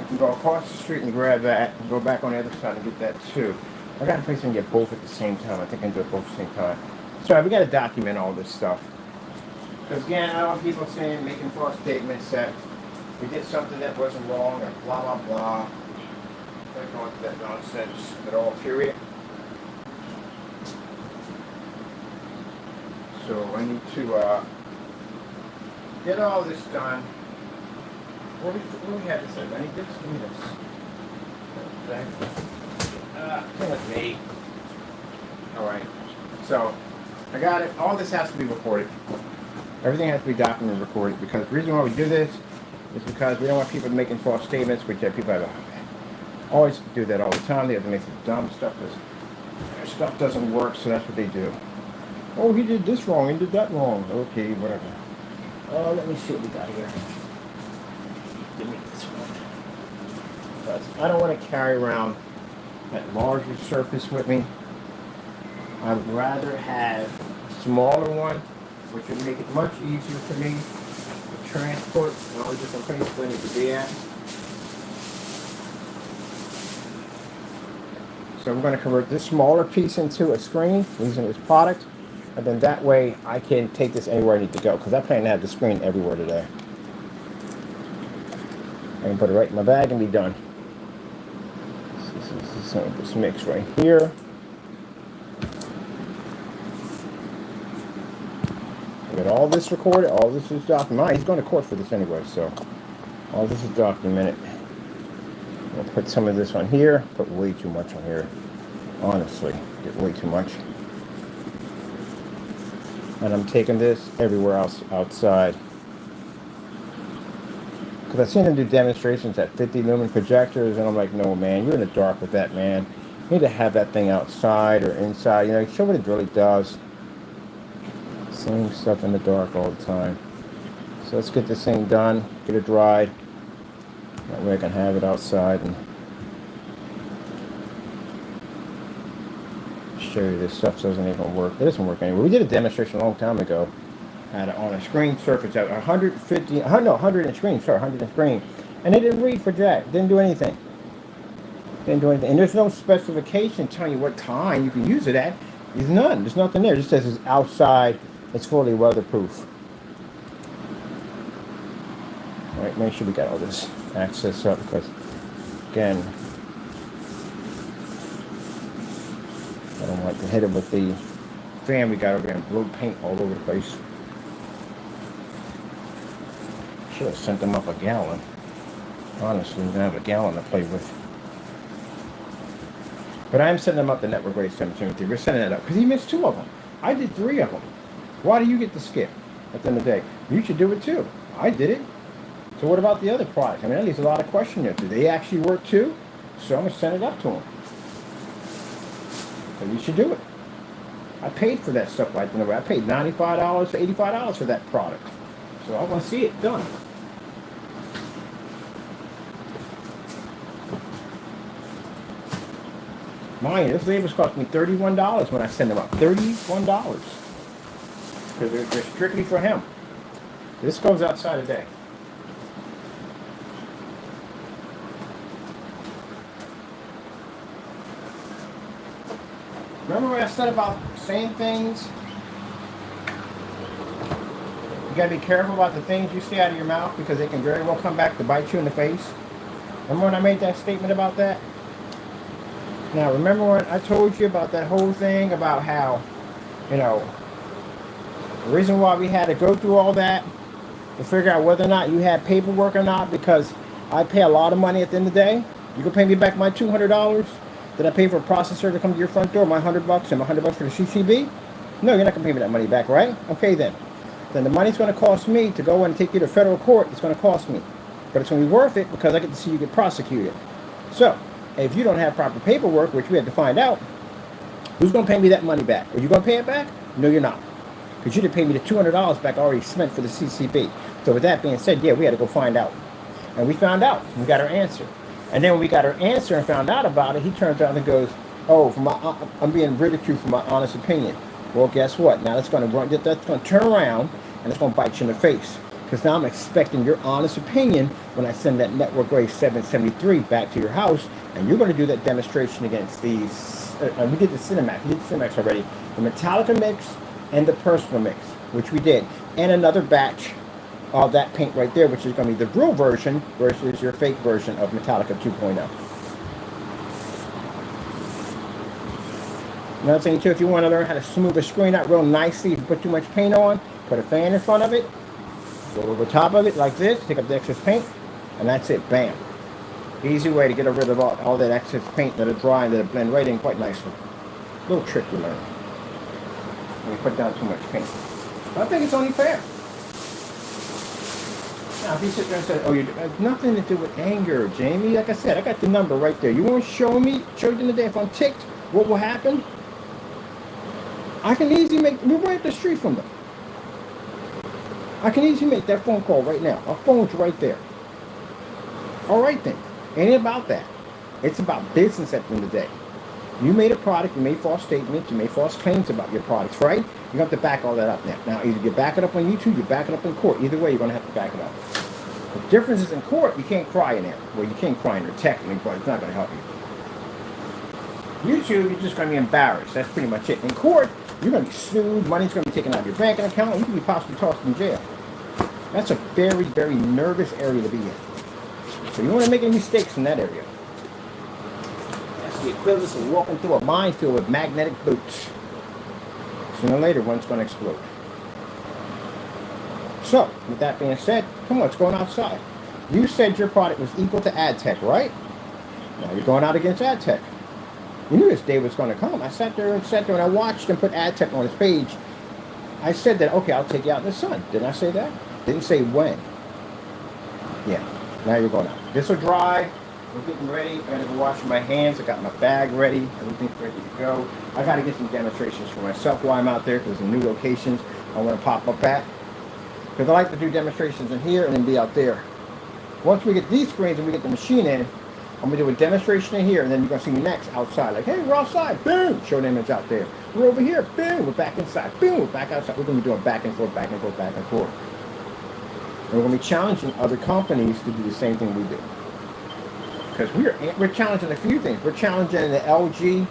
and go across the street and grab that, and go back on the other side and get that too. I got a place and get both at the same time. I think I can do it both at the same time. So we got to document all this stuff. Because again, I don't want people saying, making false statements that we did something that wasn't wrong or blah, blah, blah. I don't want that nonsense at all, period. So I need to get all this done. What do we have to say? I need this, give me this. Come with me. Alright. So, I got it. All this has to be recorded. Everything has to be documented and recorded, because the reason why we do this is because we don't want people making false statements, which people have always do that all the time. They have to make some dumb stuff. Their stuff doesn't work, so that's what they do. Oh, he did this wrong, he did that wrong. Okay, whatever. Let me see what we got here. Give me this one. But I don't want to carry around that larger surface with me. I'd rather have a smaller one, which would make it much easier for me to transport and all the different places I need to be at. So I'm going to convert this smaller piece into a screen using this product, and then that way I can take this anywhere I need to go, because I plan to have the screen everywhere today. I can put it right in my bag and be done. This mix right here. I got all this recorded, all this is documented. He's going to court for this anyway, so all this is documented. I'll put some of this on here, put way too much on here. Honestly, get way too much. And I'm taking this everywhere else outside. Because I've seen them do demonstrations at 50 lumen projectors, and I'm like, no, man, you're in the dark with that, man. You need to have that thing outside or inside. You know, show what it really does. Same stuff in the dark all the time. So let's get this thing done, get it dried. That way I can have it outside and show you this stuff doesn't even work. It doesn't work anyway. We did a demonstration a long time ago on a screen surface at 100 inch screen, sorry, 100 inch screen. And it didn't read for jack, didn't do anything. Didn't do anything. And there's no specification telling you what time you can use it at. There's none. There's nothing there. It just says it's outside. It's fully weatherproof. All right, make sure we got all this access up, because again, I don't like to hit it with the fan we got over there and blow paint all over the place. Should have sent them up a gallon. Honestly, we don't have a gallon to play with. But I am sending them up the network grade 17. We're sending it up because he missed 2 of them. I did 3 of them. Why do you get to skip at the end of the day? You should do it too. I did it. So what about the other products? I mean, that leaves a lot of question there. Do they actually work too? So I'm going to send it up to them. So you should do it. I paid for that stuff like that. I paid $95 to $85 for that product. So I want to see it done. Mind you, this label's cost me $31 when I send them up. $31. Because they're strictly for him. This goes outside a day. Remember what I said about saying things? You gotta be careful about the things you say out of your mouth, because they can very well come back to bite you in the face. Remember when I made that statement about that? Now, remember when I told you about that whole thing about how, you know, the reason why we had to go through all that to figure out whether or not you had paperwork or not, because I pay a lot of money at the end of the day. You can pay me back my $200 that I pay for a processor to come to your front door, my $100 and my $100 for the CCB? No, you're not going to pay me that money back, right? Okay, then. Then the money's going to cost me to go and take you to federal court. It's going to cost me. But it's going to be worth it because I get to see you get prosecuted. So, if you don't have proper paperwork, which we had to find out, who's going to pay me that money back? Are you going to pay it back? No, you're not. Because you didn't pay me the $200 back I already spent for the CCB. So with that being said, yeah, we had to go find out. And we found out. We got our answer. And then when we got our answer and found out about it, he turns around and goes, oh, I'm being ridiculed for my honest opinion. Well, guess what? Now that's going to turn around and it's going to bite you in the face. Because now I'm expecting your honest opinion when I send that network grade 773 back to your house, and you're going to do that demonstration against these. We did the Cinemax. We did the Cinemax already. The Metallica mix and the personal mix, which we did, and another batch of that paint right there, which is going to be the real version versus your fake version of Metallica 2.0. Another thing too, if you want to learn how to smooth a screen out real nicely, if you put too much paint on, put a fan in front of it, go over top of it like this, take up the excess paint, and that's it, bam. Easy way to get rid of all that excess paint that are dry and that blend right in quite nicely. Little trick you learn when you put down too much paint. But I think it's only fair. Now, if you sit there and say, oh, it has nothing to do with anger, Jamie. Like I said, I got the number right there. You want to show you in the day if I'm ticked, what will happen? I can easily we're right up the street from them. I can easily make that phone call right now. Our phone's right there. All right then. Ain't about that. It's about business at the end of the day. You made a product, you made false statements, you made false claims about your products, right? You have to back all that up now. Now, either you back it up on YouTube, you back it up in court. Either way, you're going to have to back it up. The difference is in court, you can't cry in there. Well, you can't cry in there technically, but it's not going to help you. YouTube, you're just going to be embarrassed. That's pretty much it. In court, you're going to be sued, money's going to be taken out of your banking account, and you can be possibly tossed in jail. That's a very, very nervous area to be in. So you don't want to make any mistakes in that area. That's the equivalent of walking through a minefield with magnetic boots. Sooner or later, one's going to explode. So, with that being said, come on, let's go outside. You said your product was equal to AdTech, right? Now you're going out against AdTech. You knew this day was going to come. I sat there and I watched him put AdTech on his page. I said that, okay, I'll take you out in the sun. Didn't I say that? Didn't say when. Yeah, now you're going out. This will dry. We're getting ready. I gotta go wash my hands. I got my bag ready. Everything's ready to go. I gotta get some demonstrations for myself while I'm out there because there's new locations I want to pop up at. Because I like to do demonstrations in here and then be out there. Once we get these screens and we get the machine in, I'm going to do a demonstration in here, and then you're going to see me next outside. Like, hey, we're outside. Boom. Show the image out there. We're over here. Boom. We're back inside. Boom. We're back outside. We're going to be doing back and forth, back and forth, back and forth. And we're going to be challenging other companies to do the same thing we do. Because we're challenging a few things. We're challenging the LG,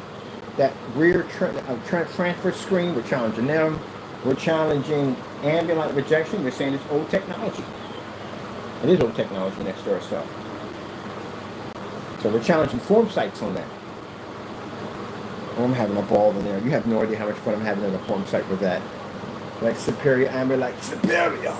that rear transfer screen. We're challenging them. We're challenging ambient light rejection. We're saying it's old technology. It is old technology next door stuff. So we're challenging form sites on that. Oh, I'm having a ball in there. You have no idea how much fun I'm having in a form site with that. Like Superior Amber, like Superior.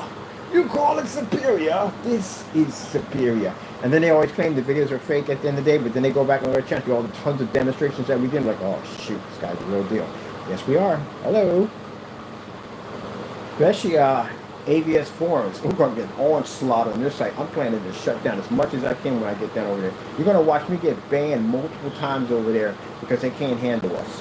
You call it Superior. This is Superior. And then they always claim the videos are fake at the end of the day, but then they go back on their channel, do all the tons of demonstrations that we did. Like, oh shoot, this guy's the real deal. Yes, we are. Hello. Especially AVS forums. We're going to get onslaught on this site. I'm planning to shut down as much as I can when I get down over there. You're going to watch me get banned multiple times over there because they can't handle us.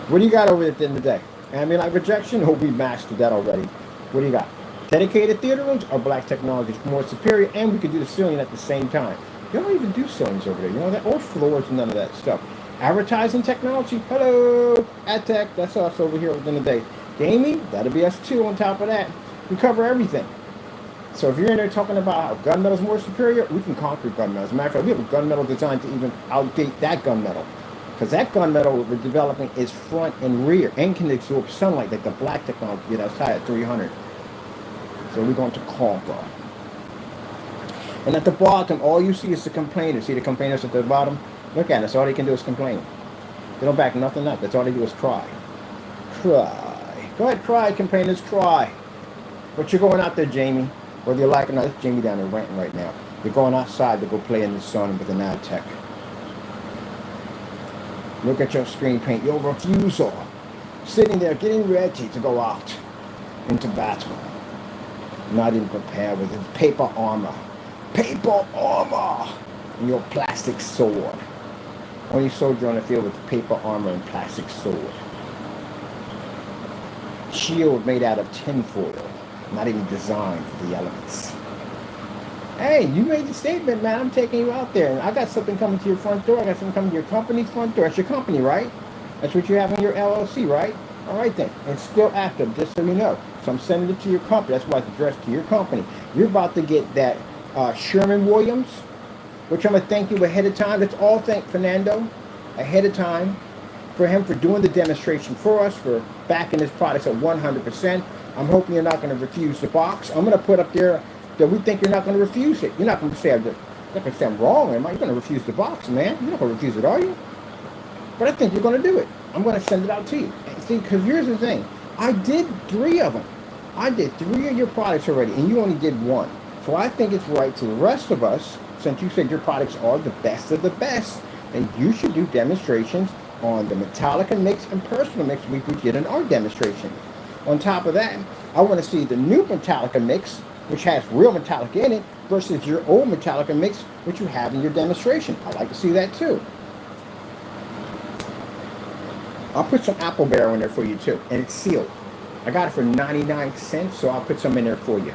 What do you got over there at the end of the day? Ambient light rejection? Oh, we mastered that already. What do you got? Dedicated theater rooms or black technology is more superior, and we can do the ceiling at the same time. You don't even do ceilings over there. You know that? Or floors and none of that stuff. Advertising technology? Hello. AdTech. That's us over here at the end of the day. Gaming, that'll be us too on top of that. We cover everything. So if you're in there talking about how gunmetal is more superior, we can conquer gunmetal. As a matter of fact, we have a gunmetal designed to even outdate that gunmetal. Because that gunmetal we're developing is front and rear and can absorb sunlight like the black technology did outside at 300. So we're going to conquer. And at the bottom, all you see is the complainers. See the complainers at the bottom? Look at us. All they can do is complain. They don't back nothing up. That's all they do is cry. Cry. Go ahead, cry, complainers, cry. But you're going out there, Jamie. Whether you like it or not, it's Jamie down there ranting right now. You're going outside to go play in the sun with an AdTech. Look at your screen paint, your refusal. Sitting there getting ready to go out into battle. Not even prepared with his paper armor. Paper armor! And your plastic sword. Only soldier on the field with paper armor and plastic sword. Shield made out of tinfoil, not even designed for the elements. Hey, you made the statement, man. I'm taking you out there. And I got something coming to your front door. I got something coming to your company's front door. That's your company, right? That's what you have on your LLC, right? All right, then. It's still active, just so you know. So I'm sending it to your company. That's why it's addressed to your company. You're about to get that Sherman Williams, which I'm going to thank you ahead of time. Let's all thank Fernando ahead of time for him for doing the demonstration for us, for backing his products at 100%. I'm hoping you're not going to refuse the box. I'm going to put up there that we think you're not going to refuse it. You're not going to say, I'm wrong, am I? You're going to refuse the box, man. You're not going to refuse it, are you? But I think you're going to do it. I'm going to send it out to you. And see, because here's the thing. I did 3 of them. I did 3 of your products already, and you only did 1. So I think it's right to the rest of us, since you said your products are the best of the best, then you should do demonstrations on the Metallica mix and personal mix we did in our demonstration. On top of that, I want to see the new Metallica mix, which has real Metallica in it, versus your old Metallica mix, which you have in your demonstration. I'd like to see that too. I'll put some apple barrel in there for you too, and it's sealed. I got it for 99 cents, so I'll put some in there for you.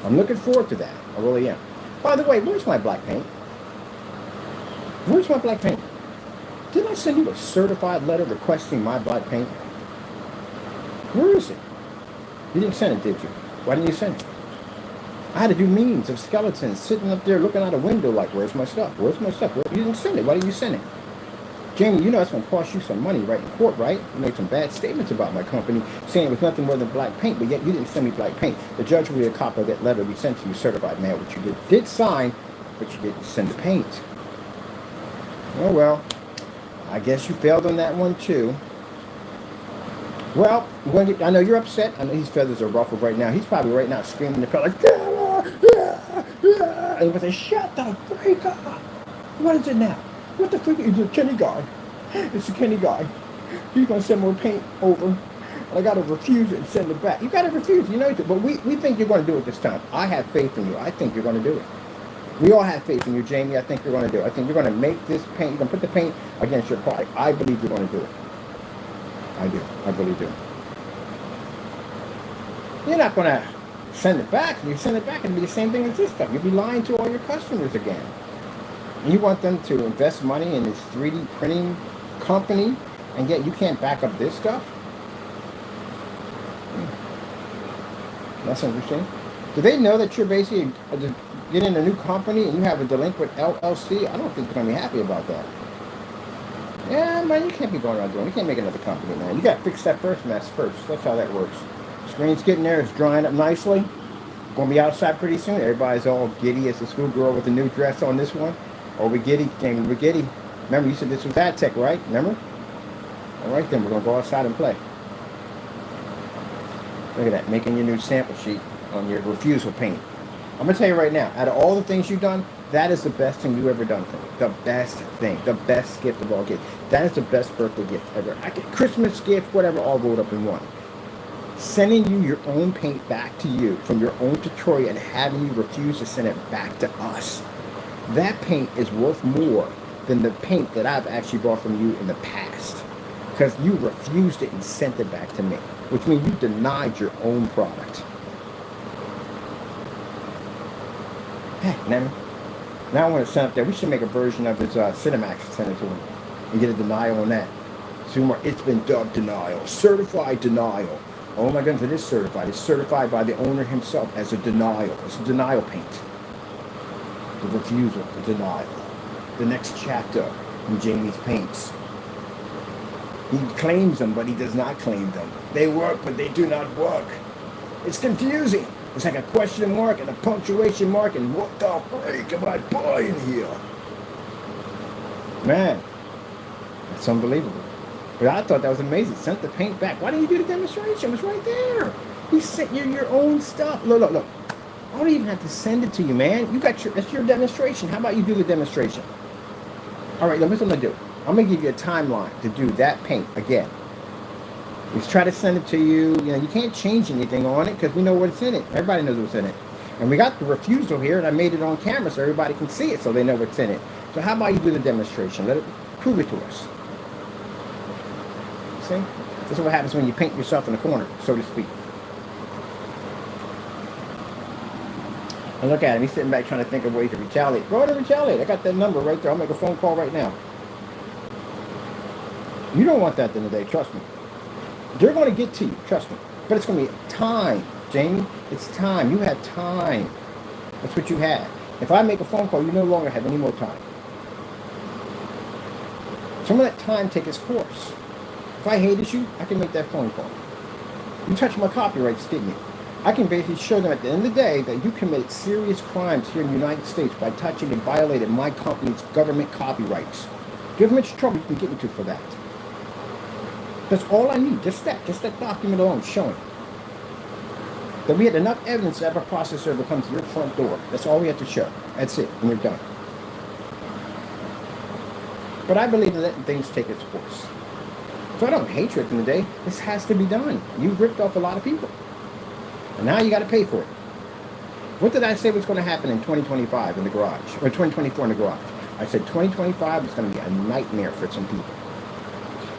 I'm looking forward to that. I really am. By the way, where's my black paint? Where's my black paint? Didn't I send you a certified letter requesting my black paint? Where is it? You didn't send it, did you? Why didn't you send it? I had to do memes of skeletons sitting up there looking out a window like, where's my stuff? Where's my stuff? You didn't send it. Why didn't you send it? Jamie, you know that's going to cost you some money right in court, right? You made some bad statements about my company, saying it was nothing more than black paint, but yet you didn't send me black paint. The judge will be a copy of that letter we sent to you, certified mail, which you did sign, but you didn't send the paint. Oh, well, I guess you failed on that one, too. Well, I know you're upset. I know his feathers are ruffled right now. He's probably right now screaming in the car like, and he say, shut the freak up. What is it now? What the freak? It's a Kenny guy. It's a Kenny guy. He's going to send more paint over. And I got to refuse it and send it back. You got to refuse, you know. But we think you're going to do it this time. I have faith in you. I think you're going to do it. We all have faith in you, Jamie. I think you're going to do it. I think you're going to make this paint. You're going to put the paint against your product. I believe you're going to do it. I do. I really do. You're not going to send it back. If you send it back, it'll be the same thing as this stuff. You'll be lying to all your customers again. And you want them to invest money in this 3D printing company, and yet you can't back up this stuff? That's interesting. Do they know that you're basically getting a new company and you have a delinquent LLC? I don't think they're going to be happy about that. Yeah, man, you can't be going around doing it. You can't make another company, man. You got to fix that first mess first. That's how that works. Screen's getting there. It's drying up nicely. Going to be outside pretty soon. Everybody's all giddy as a schoolgirl with a new dress on this one. Oh, we're giddy. Jamie, we're giddy. Remember, you said this was ad tech, right? Remember? All right, then. We're going to go outside and play. Look at that. Making your new sample sheet on your refusal paint. I'm going to tell you right now, out of all the things you've done, that is the best thing you've ever done for me. The best thing. The best gift of all gifts. That is the best birthday gift ever. I get Christmas gift, whatever, all rolled up in one. Sending you your own paint back to you from your own tutorial and having you refuse to send it back to us. That paint is worth more than the paint that I've actually bought from you in the past. Because you refused it and sent it back to me. Which means you denied your own product. Heck, man. Now I want to send up there. We should make a version of his Cinemax and send it to him. And get a denial on that. Zoomer, it's been dubbed denial. Certified denial. Oh my goodness, it is certified. It's certified by the owner himself as a denial. It's a denial paint. The refusal, the denial. The next chapter in Jamie's paints. He claims them, but he does not claim them. They work, but they do not work. It's confusing. It's like a question mark and a punctuation mark and what the freak am I buying here? Man, that's unbelievable. But I thought that was amazing. Sent the paint back. Why didn't you do the demonstration? It was right there. He sent you your own stuff. Look. I don't even have to send it to you, man. It's your demonstration. How about you do the demonstration? All right, here's what I'm going to do. I'm going to give you a timeline to do that paint again. Let's try to send it to you. You know, you can't change anything on it because we know what's in it. Everybody knows what's in it. And we got the refusal here, and I made it on camera so everybody can see it so they know what's in it. So how about you do the demonstration? Prove it to us. See? This is what happens when you paint yourself in a corner, so to speak. And look at him. He's sitting back trying to think of ways to retaliate. Go ahead and retaliate. I got that number right there. I'll make a phone call right now. You don't want that in the day. Trust me. They're going to get to you. Trust me. But it's going to be time, Jamie. It's time. You had time. That's what you had. If I make a phone call, you no longer have any more time. Some of that time take its course. If I hated you, I can make that phone call. You touched my copyrights, didn't you? I can basically show them at the end of the day that you committed serious crimes here in the United States by touching and violating my company's government copyrights. Do you have much trouble you can get into for that? That's all I need, just that document alone showing that we had enough evidence to have a process server come to your front door. That's all we had to show. That's it, and you're done. But I believe in letting things take its course. So I don't hate you at the end of the day. This has to be done. You ripped off a lot of people. And now you got to pay for it. What did I say was going to happen in 2025 in the garage? Or 2024 in the garage? I said 2025 is going to be a nightmare for some people.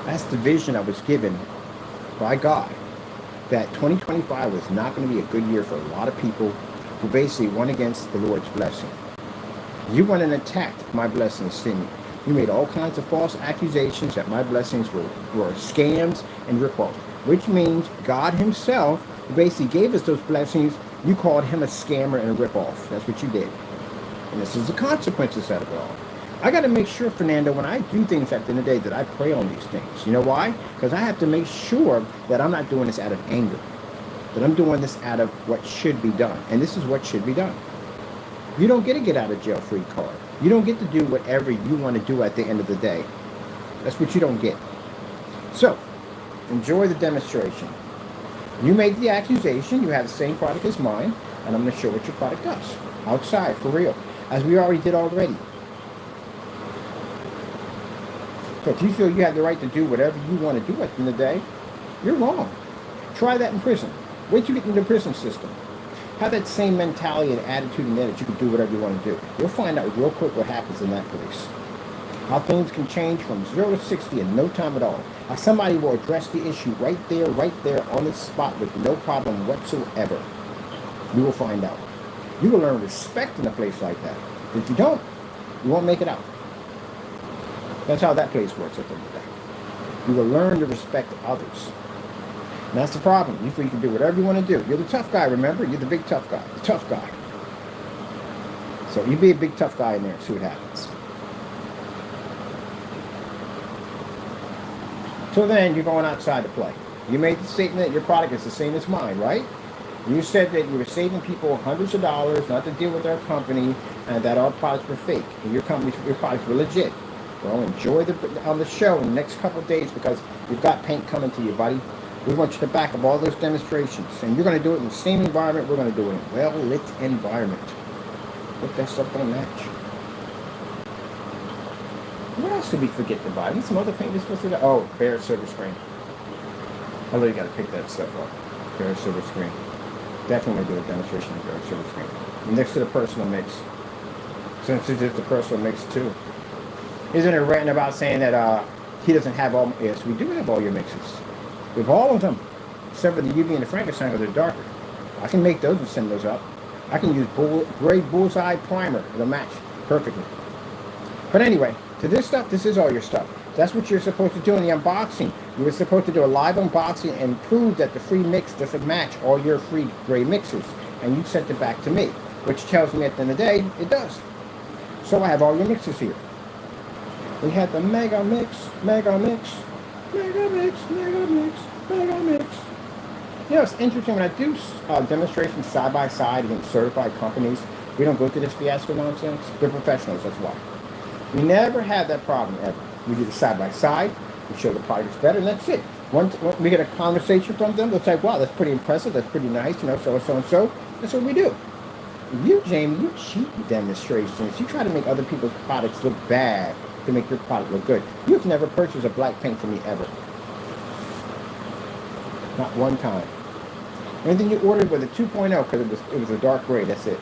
That's the vision I was given by God. That 2025 was not going to be a good year for a lot of people who basically went against the Lord's blessing. You went and attacked my blessings, didn't you? You made all kinds of false accusations that my blessings were scams and ripoffs, which means God himself, who basically gave us those blessings, you called him a scammer and a ripoff. That's what you did. And this is the consequences of it all. I got to make sure, Fernando, when I do things at the end of the day, that I pray on these things. You know why? Because I have to make sure that I'm not doing this out of anger, that I'm doing this out of what should be done. And this is what should be done. You don't get a get out of jail free card. You don't get to do whatever you want to do at the end of the day. That's what you don't get. So, enjoy the demonstration. You made the accusation, you have the same product as mine, and I'm going to show what your product does. Outside, for real. As we already did already. So if you feel you have the right to do whatever you want to do at the end of the day, you're wrong. Try that in prison. Wait till you get into the prison system. Have that same mentality and attitude in there that you can do whatever you want to do. You'll find out real quick what happens in that place. How things can change from 0 to 60 in no time at all. How somebody will address the issue right there on the spot with no problem whatsoever. You will find out. You will learn respect in a place like that. If you don't, you won't make it out. That's how that place works at the end of the day. You will learn to respect others. And that's the problem. You feel you can do whatever you want to do. You're the tough guy, remember? You're the big tough guy. The tough guy. So you be a big tough guy in there and see what happens. So then you're going outside to play. You made the statement that your product is the same as mine, right? You said that you were saving people hundreds of dollars not to deal with our company and that our products were fake. And your products were legit. Well, enjoy on the show in the next couple of days because we've got paint coming to you, buddy. We want you to back up all those demonstrations. And you're going to do it in the same environment we're going to do it in. Well-lit environment. Look, that stuff don't match. What else did we forget to buy? Need some other paint we're supposed to do? Oh, bare silver screen. I really got to pick that stuff up. Bare silver screen. Definitely do a demonstration of bare silver screen. Next to the personal mix. Since it's just the personal mix too. Isn't it ranting about saying that he doesn't have all? Yes, we do have all your mixes. We have all of them, except for the UV and the Frankenstein, because they're darker. I can make those and send those up. I can use gray bullseye primer. It'll match perfectly. But anyway, to this stuff, this is all your stuff. That's what you're supposed to do in the unboxing. You were supposed to do a live unboxing and prove that the free mix doesn't match all your free gray mixes. And you sent it back to me, which tells me at the end of the day, it does. So I have all your mixes here. We had the Mega Mix, Mega Mix, Mega Mix, Mega Mix, Mega Mix. You know, it's interesting when I do demonstrations side by side against certified companies, we don't go through this fiasco nonsense. They're professionals, that's why. We never had that problem, ever. We do the side by side, we show the product is better, and that's it. Once we get a conversation from them, they'll say, wow, that's pretty impressive, that's pretty nice, you know, so and so and so. That's what we do. You, Jamie, you cheat demonstrations. You try to make other people's products look bad to make your product look good. You've never purchased a black paint from me ever. Not one time. Anything you ordered was a 2.0 because it was a dark gray, that's it.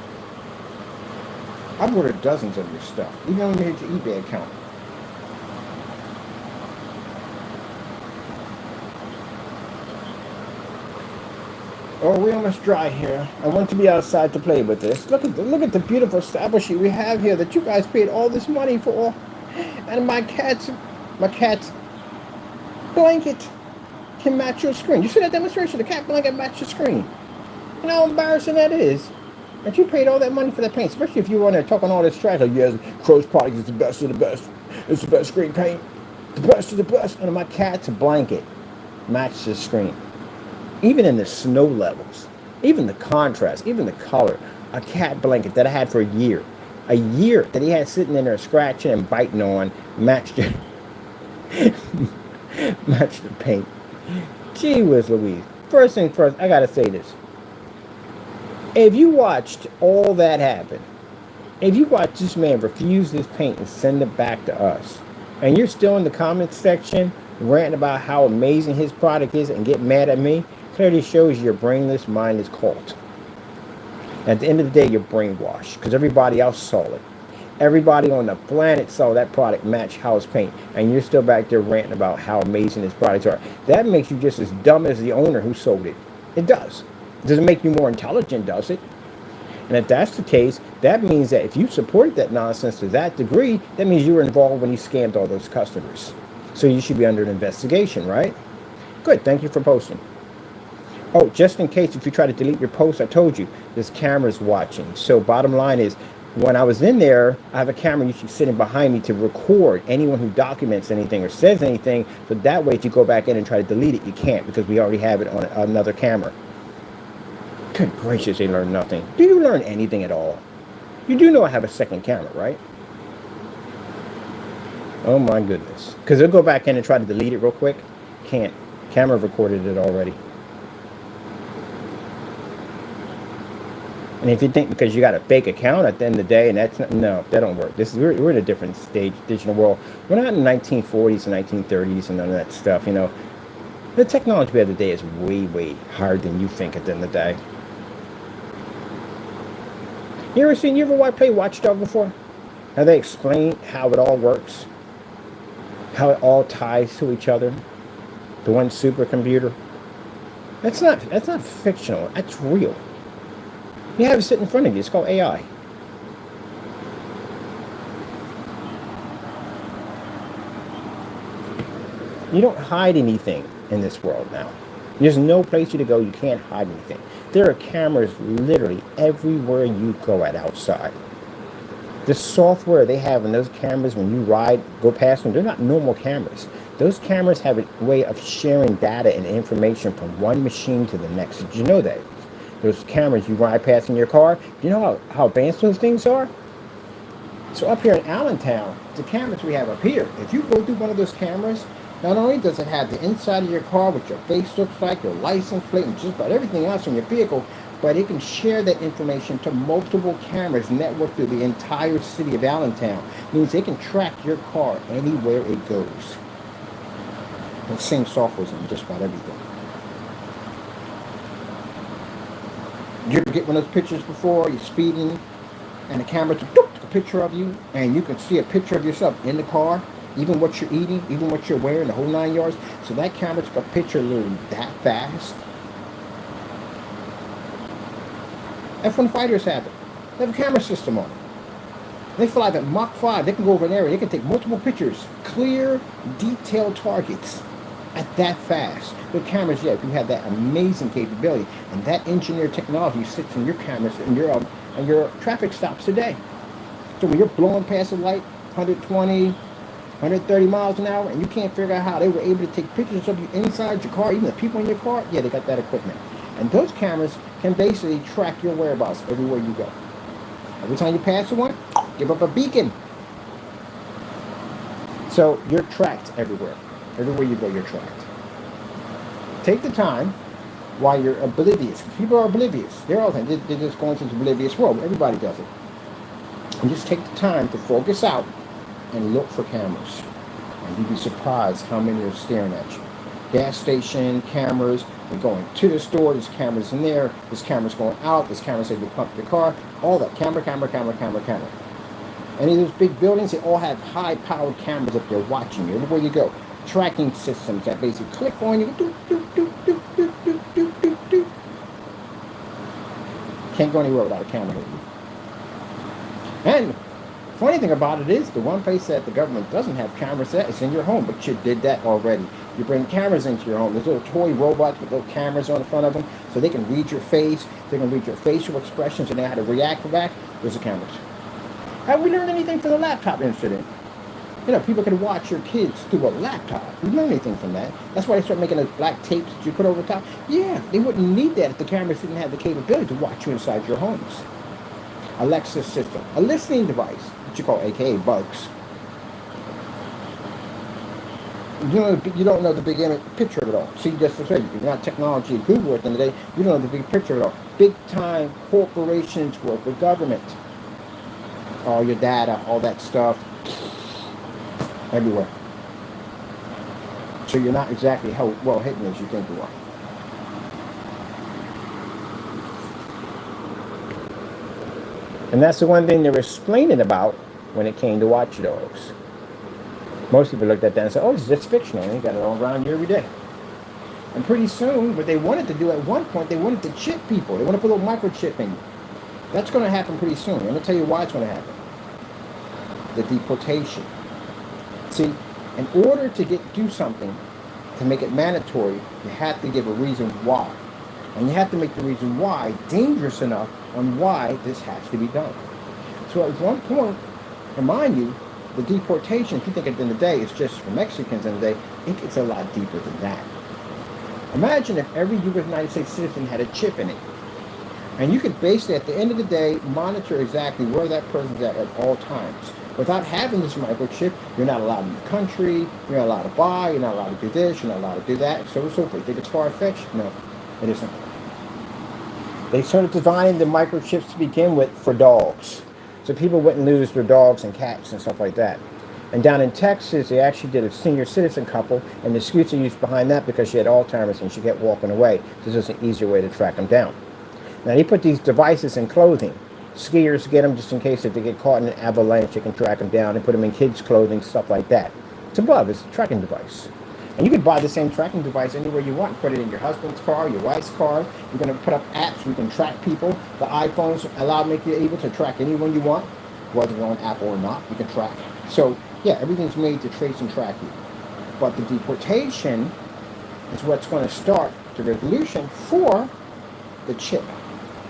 I've ordered dozens of your stuff, even when you hit your eBay account. Oh, we almost dry here. I want to be outside to play with this. Look at the beautiful establishment we have here that you guys paid all this money for. And my cat's blanket. can match your screen. You see that demonstration? The cat blanket matched your screen. You know how embarrassing that is? And you paid all that money for that paint, especially if you were on there talking all this trash. Like, yes, Crow's product is the best of the best. It's the best screen paint. The best of the best. And my cat's blanket matched the screen. Even in the snow levels, even the contrast, even the color. A cat blanket that I had for a year that he had sitting in there scratching and biting on, matched it. Matched the paint. Gee whiz Louise. First thing first, I gotta say this. If you watched all that happen, if you watched this man refuse this paint and send it back to us, and you're still in the comments section ranting about how amazing his product is and get mad at me, clearly shows your brainless, mindless cult. At the end of the day, you're brainwashed because everybody else saw it. Everybody on the planet saw that product match house paint, and you're still back there ranting about how amazing his products are. That makes you just as dumb as the owner who sold it. It does. It doesn't make you more intelligent, does it? And if that's the case, that means that if you supported that nonsense to that degree, that means you were involved when you scammed all those customers. So you should be under an investigation, right? Good. Thank you for posting. Oh, just in case if you try to delete your post, I told you, there's cameras watching. So bottom line is, when I was in there, I have a camera usually sitting behind me to record anyone who documents anything or says anything. So that way, if you go back in and try to delete it, you can't because we already have it on another camera. Good gracious, they learn nothing. Do you learn anything at all? You do know I have a second camera, right? Oh my goodness. Because they'll go back in and try to delete it real quick. Can't. Camera recorded it already. And if you think because you got a fake account at the end of the day, and that's not, no, that don't work. We're in a different stage, digital world. We're not in the 1940s and 1930s and none of that stuff, you know. The technology of the day is way, way higher than you think at the end of the day. You ever play Watchdog before? How they explain how it all works? How it all ties to each other? The one supercomputer? That's not fictional. That's real. You have it sitting in front of you. It's called AI. You don't hide anything in this world now. There's no place you to go. You can't hide anything. There are cameras literally everywhere you go outside. The software they have in those cameras when you go past them, they're not normal cameras. Those cameras have a way of sharing data and information from one machine to the next. Did you know that? Those cameras you ride past in your car, do you know how advanced those things are? So up here in Allentown, the cameras we have up here, if you go through one of those cameras, not only does it have the inside of your car, what your face looks like, your license plate, and just about everything else in your vehicle, but it can share that information to multiple cameras networked through the entire city of Allentown. It means they can track your car anywhere it goes. The same software is on just about everything. Did you ever get one of those pictures before? You're speeding, and the camera took a picture of you, and you can see a picture of yourself in the car, even what you're eating, even what you're wearing, the whole 9 yards. So that camera took a picture literally that fast. F1 fighters have it. They have a camera system on it. They fly at Mach 5. They can go over an area. They can take multiple pictures, clear, detailed targets at that fast. With cameras, yeah, you have that amazing capability, and that engineered technology sits in your cameras and your traffic stops today. So when you're blowing past a light, 120, 130 miles an hour, and you can't figure out how they were able to take pictures of you inside your car, even the people in your car, yeah, they got that equipment. And those cameras can basically track your whereabouts everywhere you go. Every time you pass one, give up a beacon. So you're tracked everywhere. Everywhere you go, you're tracked. Take the time while you're oblivious. People are oblivious. They're all they're just going to this oblivious world. Everybody does it. And just take the time to focus out and look for cameras. And you'd be surprised how many are staring at you. Gas station, cameras. You're going to the store, there's cameras in there. There's cameras going out. There's cameras that you pump your car. All that. Camera. Any of those big buildings, they all have high-powered cameras up there watching you everywhere you go. Tracking systems that basically click on you. Doop, doop, doop, doop, doop, doop, doop, doop, doop. Can't go anywhere without a camera. And Funny thing about it is, the one place that the government doesn't have cameras at is in your home, but you did that already. You bring cameras into your home. There's little toy robots with little cameras on the front of them, so they can read your face, they can read your facial expressions, and they know how to react back. Those are cameras. Have we learned anything from the laptop incident? You know, people can watch your kids through a laptop. We learn anything from that. That's why they start making those black tapes that you put over the top. Yeah, they wouldn't need that if the cameras didn't have the capability to watch you inside your homes. Alexa system, a listening device, what you call AKA bugs. You don't know the big picture of it all. See, just to say, you're not technology and Google at the end of the day, you don't know the big picture of it all. Big time corporations work with government. All your data, all that stuff, everywhere. So you're not exactly how well hidden as you think you are. And that's the one thing they were explaining about when it came to watchdogs. Most people looked at that and said, oh, this is just fictional. And you got it all around you every day. And pretty soon, what they wanted to do at one point, they wanted to chip people. They want to put a little microchip in you. That's going to happen pretty soon. I'm going to tell you why it's going to happen. The deportation. See, in order to do something, to make it mandatory, you have to give a reason why. And you have to make the reason why dangerous enough on why this has to be done. So at one point, remind you, the deportation, if you think at the end of the day, it's just for Mexicans in the day, it gets a lot deeper than that. Imagine if every United States citizen had a chip in it. And you could basically, at the end of the day, monitor exactly where that person's at all times. Without having this microchip, you're not allowed in the country, you're not allowed to buy, you're not allowed to do this, you're not allowed to do that, so on and so forth. Think it's far-fetched? No, it isn't. They started designing the microchips to begin with for dogs. So people wouldn't lose their dogs and cats and stuff like that. And down in Texas, they actually did a senior citizen couple, and the excuse they used behind that because she had Alzheimer's and she kept walking away. So this is an easier way to track them down. Now they put these devices in clothing. Skiers get them just in case if they get caught in an avalanche, they can track them down and put them in kids' clothing, stuff like that. It's a bug, it's a tracking device. And you could buy the same tracking device anywhere you want. Put it in your husband's car, your wife's car. You're going to put up apps where you can track people. The iPhones make you able to track anyone you want, whether you're on Apple or not, you can track. So, yeah, everything's made to trace and track you. But the deportation is what's going to start the revolution for the chip,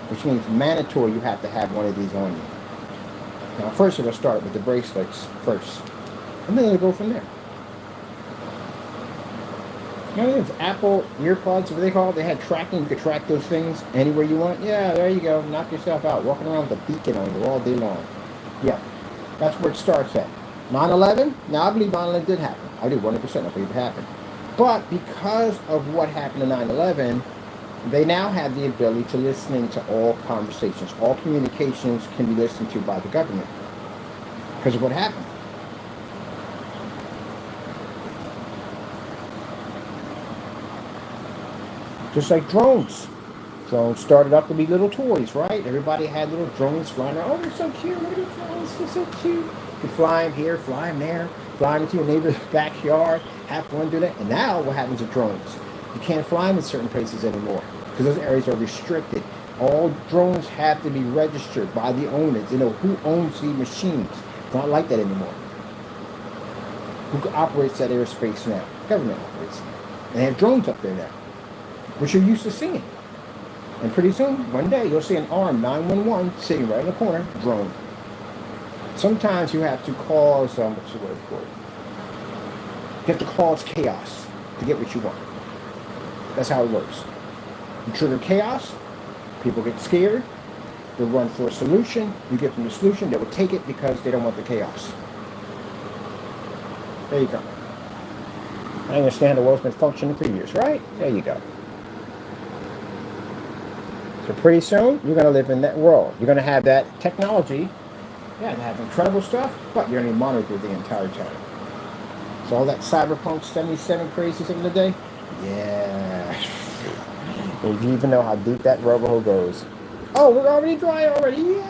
which means mandatory you have to have one of these on you. Now, first it'll start with the bracelets first, and then it'll go from there. You know, those Apple earpods, what they call it, they had tracking. You could track those things anywhere you want. Yeah, there you go. Knock yourself out. Walking around with a beacon on you all day long. Yeah, that's where it starts at. 9/11? Now, I believe 9/11 did happen. I do 100%. I believe it happened. But because of what happened in 9/11, they now have the ability to listen to all conversations. All communications can be listened to by the government because of what happened. Just like drones. Drones started up to be little toys, right? Everybody had little drones flying around. Oh, they're so cute. Look at the drones. They're so cute. You fly them here, fly them there, fly them into your neighbor's backyard, have fun, do that. And now what happens to drones? You can't fly them in certain places anymore because those areas are restricted. All drones have to be registered by the owners. You know who owns the machines. It's not like that anymore. Who operates that airspace now? Government operates now. And they have drones up there now, which you're used to seeing. And pretty soon, one day, you'll see an armed 911 sitting right in the corner, drone. Sometimes you have to cause, what's the word for it? You have to cause chaos to get what you want. That's how it works. You trigger chaos, people get scared, they'll run for a solution, you give them the solution, they will take it because they don't want the chaos. There you go. I understand the world's been functioning for years, right? There you go. So pretty soon, you're going to live in that world. You're going to have that technology. Yeah, they have incredible stuff, but you're going to be monitored the entire time. So all that Cyberpunk 77 crazy thing today? Yeah. Did you even know how deep that rabbit hole goes? Oh, we're already dry already. Yay!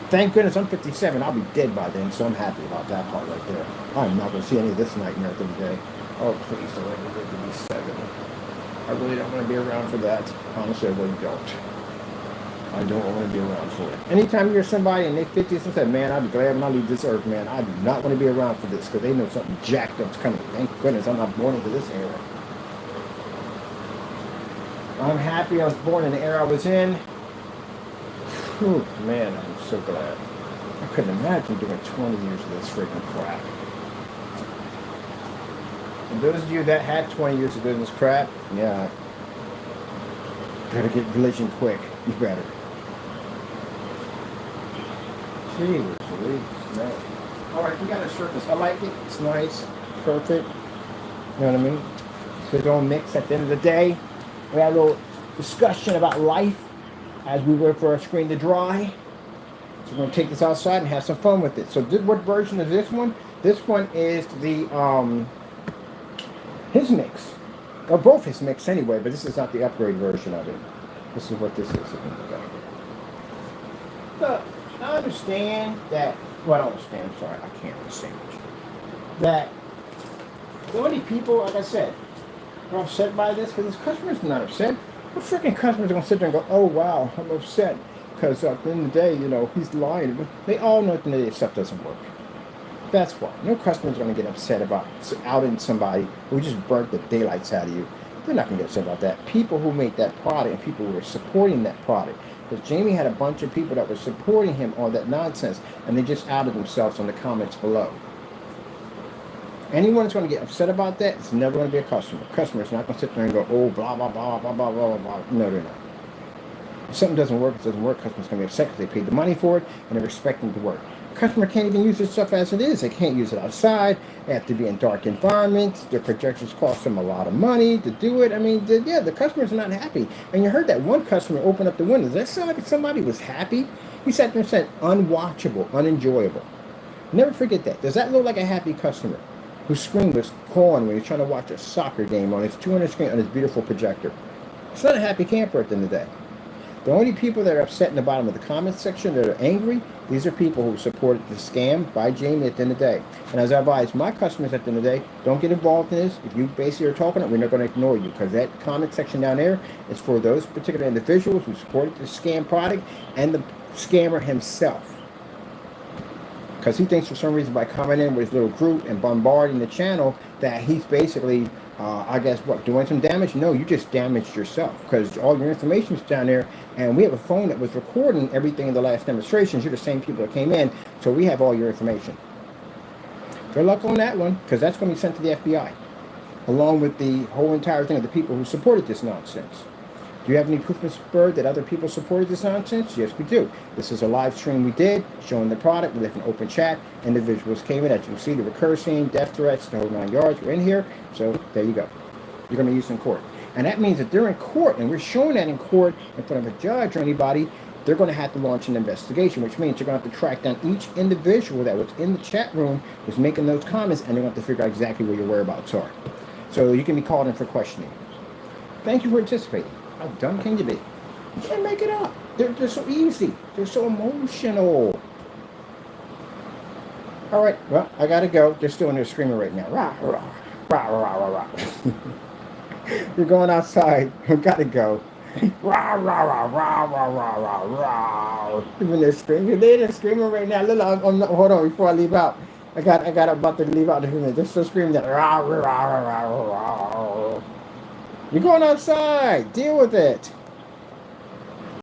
Thank goodness I'm 57. I'll be dead by then, so I'm happy about that part right there. I'm not going to see any of this nightmare today. Oh, please don't let me live to be 7. I really don't want to be around for that. Honestly, I really don't. I don't want to be around for it. Anytime you hear somebody in their 50s and say, man, I'd be glad when I leave this earth, man. I do not want to be around for this because they know something jacked up's coming. Thank goodness I'm not born into this era. I'm happy I was born in the era I was in. Whew, man, I'm so glad. I couldn't imagine doing 20 years of this freaking crap. And those of you that had 20 years of doing this crap, yeah, better get religion quick. You better. Jeez, Louise, man. Alright, we got a surface. I like it. It's nice. Perfect. You know what I mean? So they don't mix at the end of the day. We had a little discussion about life as we wait for our screen to dry. So we're going to take this outside and have some fun with it. So what version is this one? This one is the his mix. Or both his mix anyway, but this is not the upgrade version of it. This is what this is. So, I understand that, well, I don't understand, I'm sorry, I can't understand that the only people, like I said, are upset by this, because this customer's not upset. What freaking customer's going to sit there and go, oh, wow, I'm upset, because at the end of the day, you know, he's lying. They all know at the end of the day stuff doesn't work. That's why. No customer's going to get upset about outing somebody who just burnt the daylights out of you. They're not going to get upset about that. People who made that product and people who were supporting that product. Because Jamie had a bunch of people that were supporting him on that nonsense, and they just outed themselves on the comments below. Anyone that's going to get upset about that, it's never going to be a customer. A customer is not going to sit there and go, oh, blah, blah, blah, blah, blah, blah, blah. No, they're not. If something doesn't work, it doesn't work. Customer's going to be upset because they paid the money for it, and they're expecting it to work. Customer can't even use this stuff as it is. They can't use it outside. They have to be in dark environments. Their projectors cost them a lot of money to do it. I mean, yeah, the customers are not happy. And you heard that one customer open up the windows. Does that sound like somebody was happy? He sat there and said, unwatchable, unenjoyable. Never forget that. Does that look like a happy customer whose screen was gone when he's trying to watch a soccer game on his 200 screen on his beautiful projector? It's not a happy camper at the end of the day. The only people that are upset in the bottom of the comments section that are angry, these are people who supported the scam by Jamie at the end of the day. And as I advise my customers at the end of the day, don't get involved in this. If you basically are talking it, we're not going to ignore you, because that comment section down there is for those particular individuals who supported the scam product and the scammer himself. Because he thinks for some reason by coming in with his little group and bombarding the channel that he's basically, I guess, what, doing some damage? No, you just damaged yourself, because all your information is down there, and we have a phone that was recording everything in the last demonstrations. You're the same people that came in, so we have all your information. Good luck on that one, because that's going to be sent to the FBI, along with the whole entire thing of the people who supported this nonsense. Do you have any proof of spur that other people supported this nonsense? Yes, we do. This is a live stream we did, showing the product. We left an open chat. Individuals came in. As you can see, they were cursing, death threats, the whole 9 yards. We're in here. So there you go. You're going to use in court. And that means that they're in court, and we're showing that in court in front of a judge or anybody. They're going to have to launch an investigation, which means you're going to have to track down each individual that was in the chat room, was making those comments, and they're going to have to figure out exactly where your whereabouts are. So you can be called in for questioning. Thank you for participating. How dumb can you be? You can't make it up. They're so easy. They're so emotional. All right, well, I got to go. They're still in there screaming right now. Rah, rah, rah, rah, rah, rah. We're going outside. We got to go. Rah, rah, rah, rah, rah, rah, rah, rah. Even they're screaming. They're screaming right now. Hold on, before I leave out. I got about to leave out. They're still screaming that. Rah, rah, rah, rah, rah, rah. You're going outside. Deal with it.